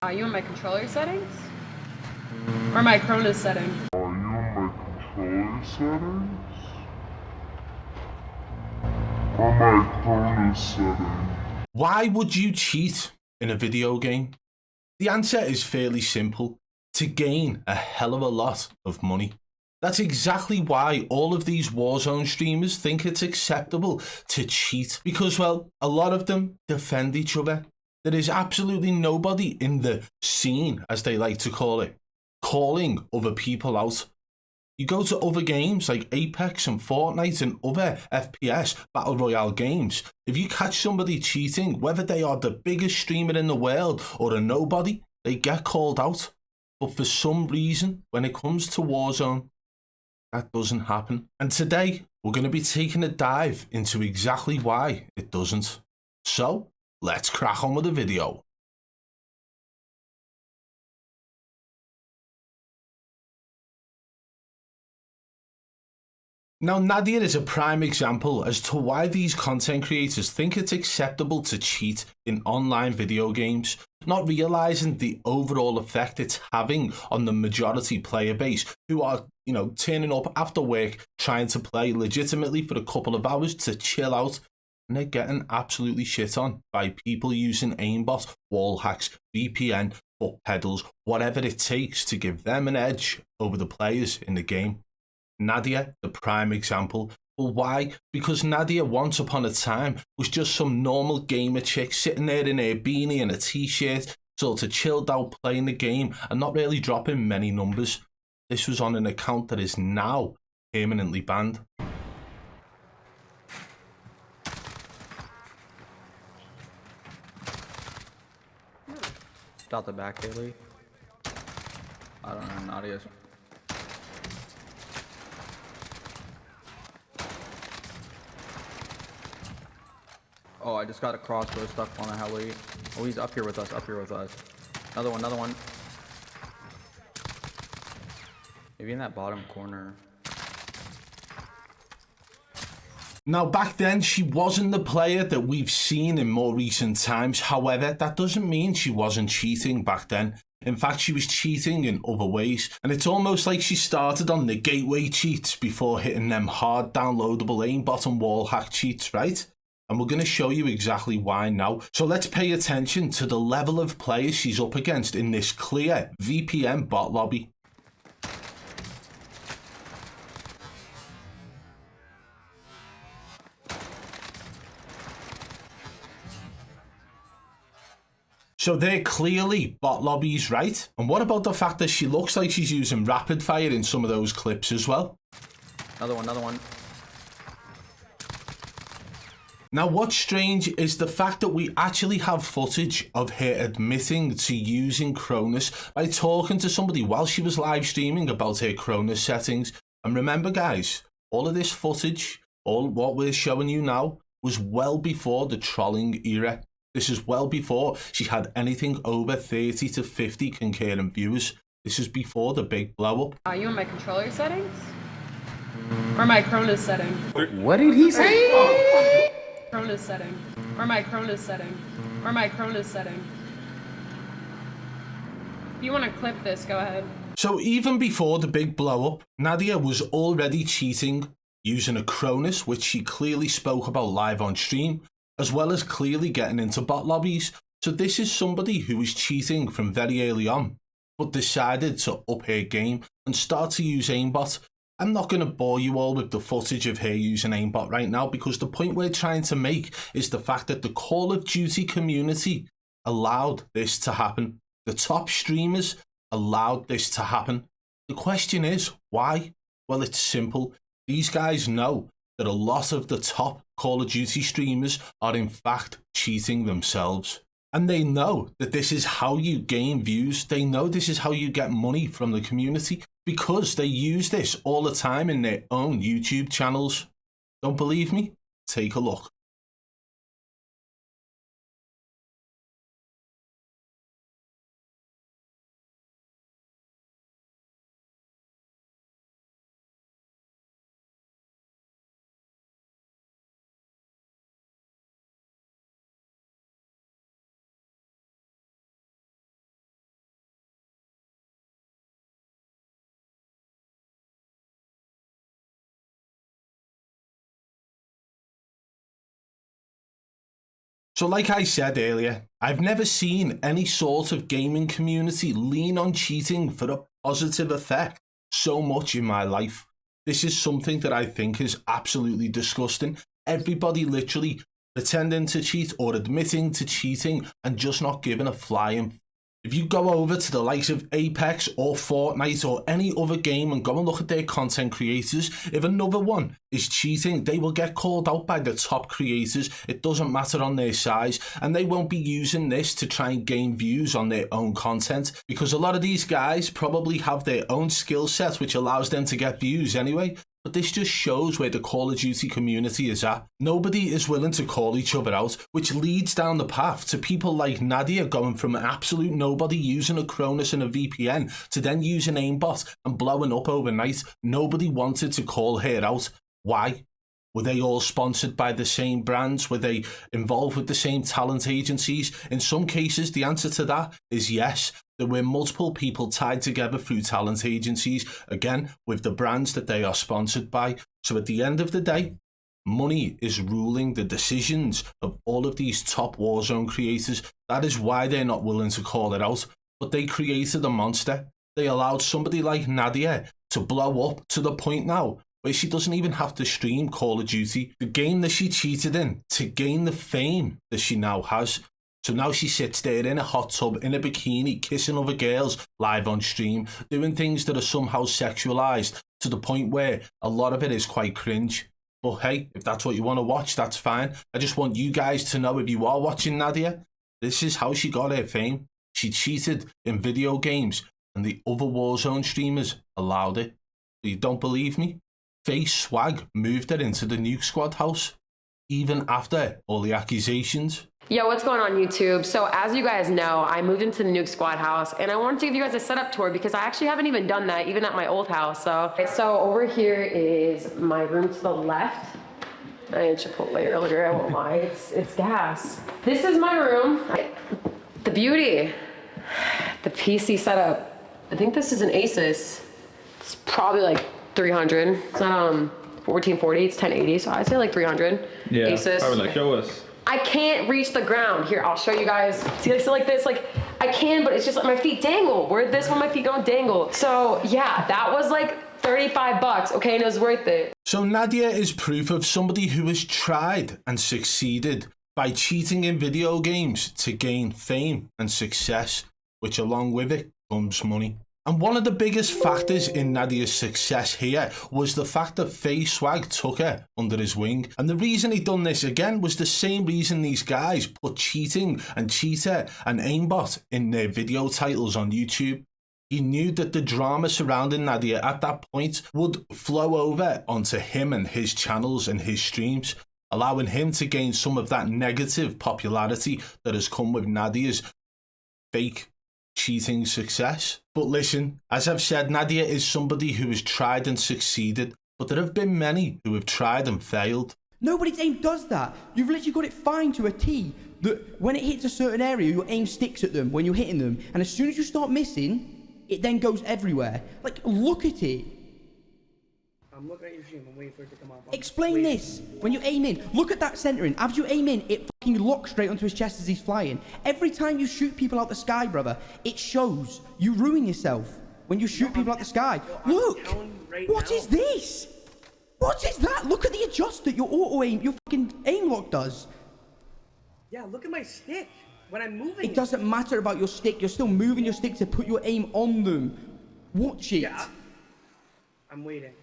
Are you in my controller settings? Or my Cronus setting? Are you in my controller settings? Or my Cronus setting? Why would you cheat in a video game? The answer is fairly simple: to gain a hell of a lot of money. That's exactly why all of these Warzone streamers think it's acceptable to cheat, because, well, a lot of them defend each other. There is absolutely nobody in the scene, as they like to call it, calling other people out. You go to other games like Apex and Fortnite and other FPS Battle Royale games. If you catch somebody cheating, whether they are the biggest streamer in the world or a nobody, they get called out. But for some reason, when it comes to Warzone, that doesn't happen. And today, we're going to be taking a dive into exactly why it doesn't. So, let's crack on with the video. Now, Nadia is a prime example as to why these content creators think it's acceptable to cheat in online video games, not realizing the overall effect it's having on the majority player base who are, turning up after work, trying to play legitimately for a couple of hours to chill out, and they're getting absolutely shit on by people using aimbot, wall hacks, VPN, foot pedals, whatever it takes to give them an edge over the players in the game. Nadia, the prime example. Well, why? Because Nadia, once upon a time, was just some normal gamer chick sitting there in her beanie and a t-shirt, sort of chilled out playing the game and not really dropping many numbers. This was on an account that is now permanently banned. Out the back, Haley. I don't know, Nadia's. Oh, I just got a crossbow stuck on a heli. Oh, he's up here with us, Another one. Maybe in that bottom corner. Now, back then, she wasn't the player that we've seen in more recent times. However, that doesn't mean she wasn't cheating back then. In fact, she was cheating in other ways. And it's almost like she started on the gateway cheats before hitting them hard downloadable aimbot and wall hack cheats, right? And we're going to show you exactly why now. So let's pay attention to the level of players she's up against in this clear VPN bot lobby. So they're clearly bot lobbies, right? And what about the fact that she looks like she's using rapid fire in some of those clips as well? Another one. Now, what's strange is the fact that we actually have footage of her admitting to using Cronus by talking to somebody while she was live streaming about her Cronus settings. And remember, guys, all of this footage, all what we're showing you now, was well before the trolling era. This is well before she had anything over 30 to 50 concurrent viewers. This is before the big blow up. Are you in my controller settings? Or my Cronus setting? What did he say? Cronus setting. Or my Cronus setting. Or my Cronus setting. If you want to clip this, go ahead. So even before the big blow up, Nadia was already cheating using a Cronus, which she clearly spoke about live on stream, as well as clearly getting into bot lobbies. So this is somebody who was cheating from very early on, but decided to up her game and start to use aimbot. I'm not going to bore you all with the footage of her using aimbot right now, because the point we're trying to make is the fact that the Call of Duty community allowed this to happen. The top streamers allowed this to happen. The question is, why? Well, it's simple. These guys know that a lot of the top Call of Duty streamers are in fact cheating themselves. And they know that this is how you gain views. They know this is how you get money from the community, because they use this all the time in their own YouTube channels. Don't believe me? Take a look. So like I said earlier, I've never seen any sort of gaming community lean on cheating for a positive effect so much in my life. This is something that I think is absolutely disgusting. Everybody literally pretending to cheat or admitting to cheating and just not giving a flying. If you go over to the likes of Apex or Fortnite or any other game and go and look at their content creators, if another one is cheating, they will get called out by the top creators. It doesn't matter on their size, and they won't be using this to try and gain views on their own content, because a lot of these guys probably have their own skill set which allows them to get views anyway. But this just shows where the Call of Duty community is at. Nobody is willing to call each other out, which leads down the path to people like Nadia going from an absolute nobody using a Cronus and a VPN to then using aimbot and blowing up overnight. Nobody wanted to call her out. Why? Were they all sponsored by the same brands? Were they involved with the same talent agencies? In some cases, the answer to that is yes. There were multiple people tied together through talent agencies, again, with the brands that they are sponsored by. So at the end of the day, money is ruling the decisions of all of these top Warzone creators. That is why they're not willing to call it out. But they created a monster. They allowed somebody like Nadia to blow up to the point now where she doesn't even have to stream Call of Duty, the game that she cheated in, to gain the fame that she now has. So now she sits there in a hot tub, in a bikini, kissing other girls live on stream, doing things that are somehow sexualized to the point where a lot of it is quite cringe. But hey, if that's what you want to watch, that's fine. I just want you guys to know, if you are watching Nadia, this is how she got her fame. She cheated in video games and the other Warzone streamers allowed it. You don't believe me? Face Swag moved her into the Nuke Squad house, even after all the accusations. Yo, what's going on YouTube? So as you guys know, I moved into the Nuke Squad house and I wanted to give you guys a setup tour because I actually haven't even done that, even at my old house. So over here is my room to the left. I had Chipotle earlier, I won't lie, it's gas. This is my room. The beauty, the PC setup. I think this is an Asus. It's probably like 300. It's not 1440, it's 1080, so I'd say like 300. Yeah, Asus. I would like, show us. I can't reach the ground. Here, I'll show you guys. See, I sit like this, like I can, but it's just like my feet dangle. Where this one, my feet don't dangle. So yeah, that was like 35 bucks, okay, and it was worth it. So Nadia is proof of somebody who has tried and succeeded by cheating in video games to gain fame and success, which along with it comes money. And one of the biggest factors in Nadia's success here was the fact that Face Swag took her under his wing. And the reason he done this again was the same reason these guys put cheating and cheater and aimbot in their video titles on YouTube. He knew that the drama surrounding Nadia at that point would flow over onto him and his channels and his streams, allowing him to gain some of that negative popularity that has come with Nadia's fake cheating success. But listen, as I've said, Nadia is somebody who has tried and succeeded, but there have been many who have tried and failed. Nobody's aim does that. You've literally got it fine to a T that when it hits a certain area, your aim sticks at them when you're hitting them, and as soon as you start missing, it then goes everywhere. Like, look at it. I'm looking at your stream. I'm waiting for it to come up. Explain this. When you aim in, look at that centering. As you aim in, it fucking locks straight onto his chest as he's flying. Every time you shoot people out the sky, brother, it shows. You ruin yourself when you shoot people out the sky. Look! What is this? What is that? Look at the adjuster your auto aim, your fucking aim lock does. Yeah, look at my stick. When I'm moving. It doesn't matter about your stick. You're still moving your stick to put your aim on them. Watch it. Yeah. I'm waiting.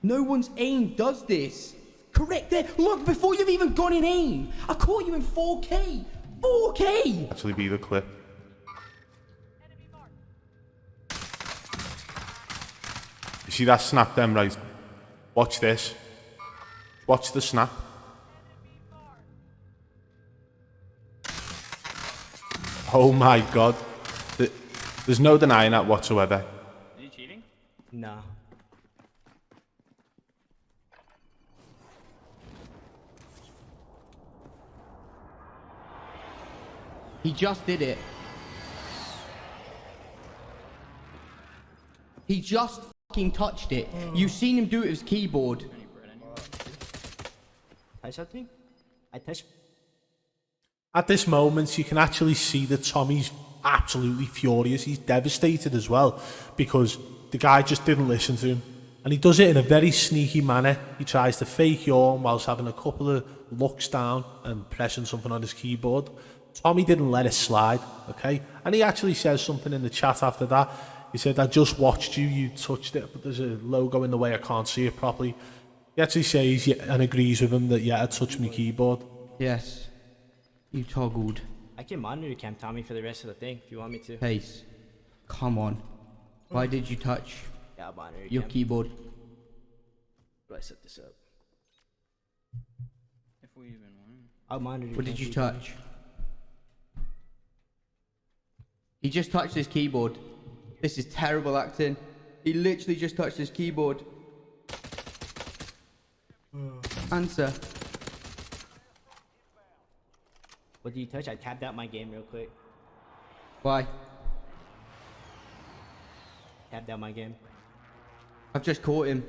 No one's aim does this. Correct there. Look, before you've even gone in aim, I caught you in 4K. 4K! Actually be the clip. You see that snap then, right? Watch this. Watch the snap. Oh my god. There's no denying that whatsoever. Are you cheating? Nah. He just did it. He just fucking touched it. You've seen him do it with his keyboard. Touch something? I touched. At this moment, you can actually see that Tommy's absolutely furious. He's devastated as well because the guy just didn't listen to him. And he does it in a very sneaky manner. He tries to fake yawn whilst having a couple of looks down and pressing something on his keyboard. Tommy didn't let it slide, okay? And he actually says something in the chat after that. He said, I just watched you, you touched it, but there's a logo in the way, I can't see it properly. He actually says and agrees with him that, yeah, I touched my keyboard. Yes. You toggled. I can monitor cam Tommy for the rest of the thing if you want me to. Pace. Come on. Why did you touch Yeah, I'll monitor your cam. keyboard? Do I set this up? If we even want. I'll monitor. What cam did you for touch? He just touched his keyboard. This is terrible acting. He literally just touched his keyboard. Answer. What did you touch? I tapped out my game real quick. Why? Tapped out my game. I've just caught him.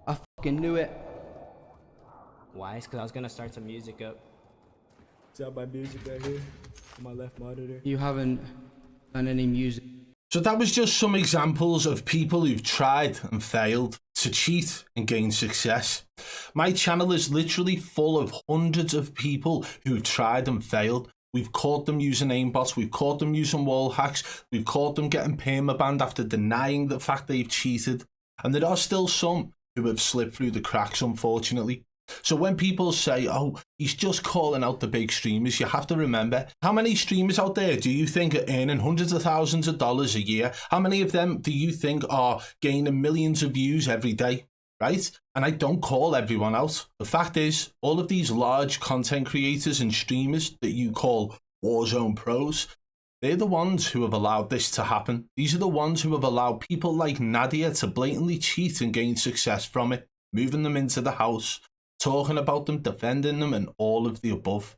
I fucking knew it. Why? It's because I was gonna start some music up. Is that my music right here? On my left monitor. You haven't done any music. So that was just some examples of people who've tried and failed to cheat and gain success. My channel is literally full of hundreds of people who've tried and failed. We've caught them using aimbots, we've caught them using wall hacks, we've caught them getting permabanned after denying the fact they've cheated. And there are still some who have slipped through the cracks, unfortunately. So when people say, oh, he's just calling out the big streamers, you have to remember, how many streamers out there do you think are earning hundreds of thousands of dollars a year? How many of them do you think are gaining millions of views every day, right? And I don't call everyone out. The fact is, all of these large content creators and streamers that you call Warzone pros, they're the ones who have allowed this to happen. These are the ones who have allowed people like Nadia to blatantly cheat and gain success from it, moving them into the house, talking about them, defending them, and all of the above.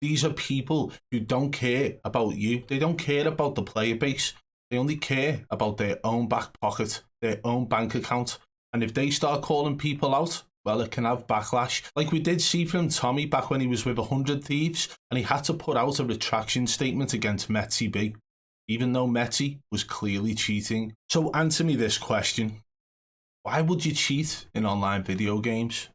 These are people who don't care about you. They don't care about the player base. They only care about their own back pocket, their own bank account. And if they start calling people out, well, it can have backlash. Like we did see from Tommy back when he was with 100 Thieves, and he had to put out a retraction statement against Metzi B, even though Metzi was clearly cheating. So answer me this question. Why would you cheat in online video games?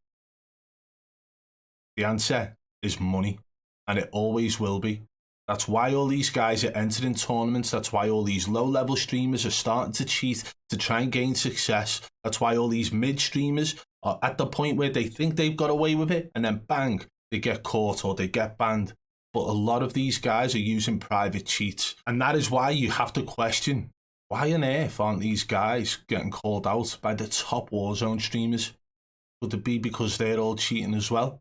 The answer is money, and it always will be. That's why all these guys are entering tournaments. That's why all these low-level streamers are starting to cheat to try and gain success. That's why all these mid-streamers are at the point where they think they've got away with it, and then bang, they get caught or they get banned. But a lot of these guys are using private cheats, and that is why you have to question, why on earth aren't these guys getting called out by the top Warzone streamers? Could it be because they're all cheating as well?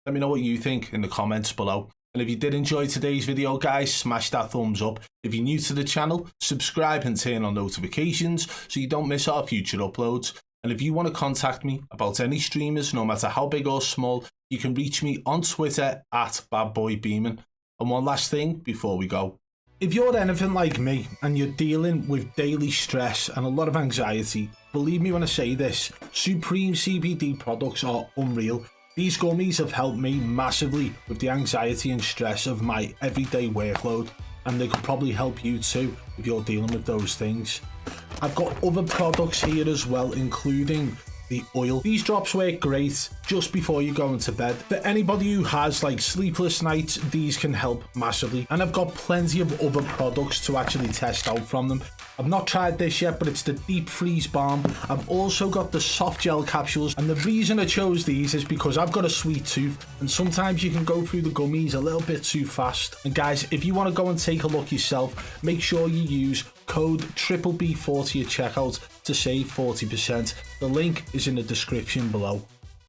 Let me know what you think in the comments below. And if you did enjoy today's video, guys, smash that thumbs up. If you're new to the channel, subscribe and turn on notifications so you don't miss our future uploads. And if you want to contact me about any streamers, no matter how big or small, you can reach me on Twitter at BadBoy Beaman. And one last thing before we go. If you're anything like me and you're dealing with daily stress and a lot of anxiety, believe me when I say this, Supreme CBD products are unreal. These gummies have helped me massively with the anxiety and stress of my everyday workload, and they could probably help you too if you're dealing with those things. I've got other products here as well, including the oil. These drops work great just before you go into bed. For anybody who has like sleepless nights, these can help massively. And I've got plenty of other products to actually test out from them. I've not tried this yet, but it's the deep freeze balm. I've also got the soft gel capsules, and the reason I chose these is because I've got a sweet tooth, and sometimes you can go through the gummies a little bit too fast. And guys, if you want to go and take a look yourself, make sure you use code BBB40 at checkout to save 40%. The link is in the description below.